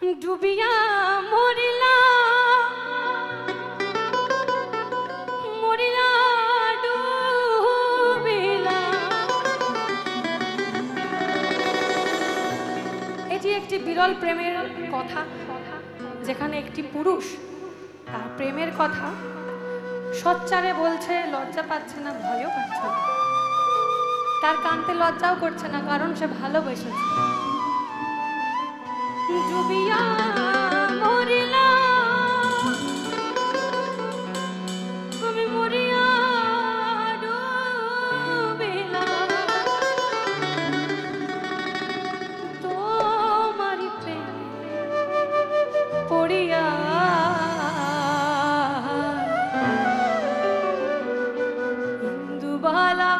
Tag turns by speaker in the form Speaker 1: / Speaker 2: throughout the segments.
Speaker 1: ডুবিয়া মরিলা মরিলা ডুবিলা। এটি একটি বিরল প্রেমের কথা, যেখানে একটি পুরুষ তার প্রেমের কথা সচ্চারে বলছে, লজ্জা পাচ্ছে না, ভয়ও পাচ্ছে না, তার কানতে লজ্জাও করছে না, কারণ সে ভালোবেসেছে। ডুবিয়া মরিলা তুমি মরিয়া ডুবিলা, তোমারি প্রেম পড়িয়া ইন্দুবালা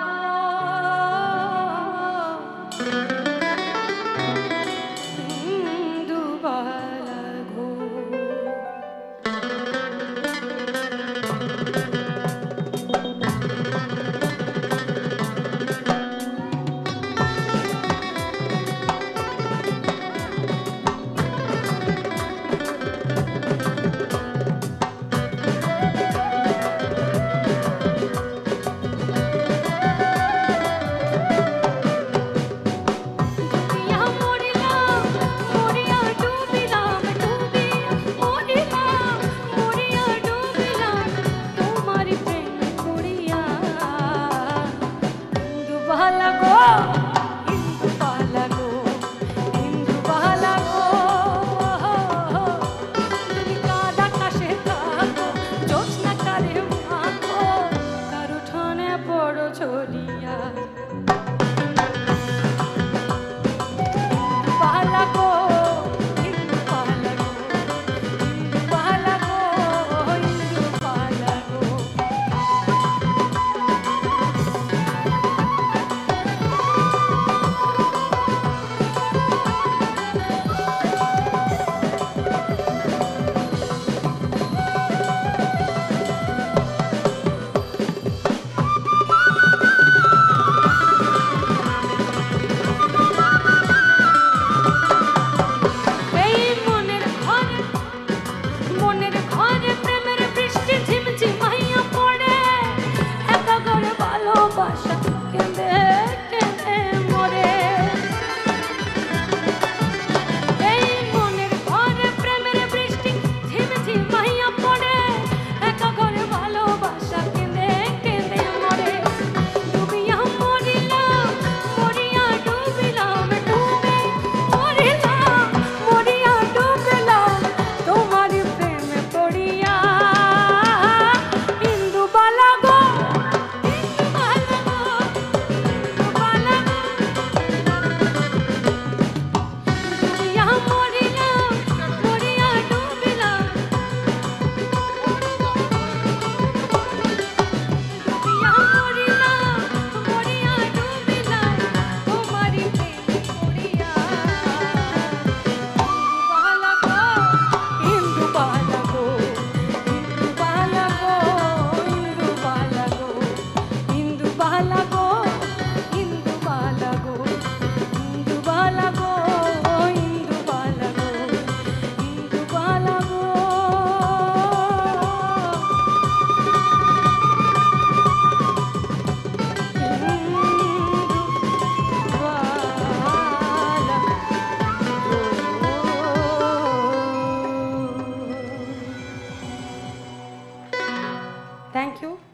Speaker 1: Thank you.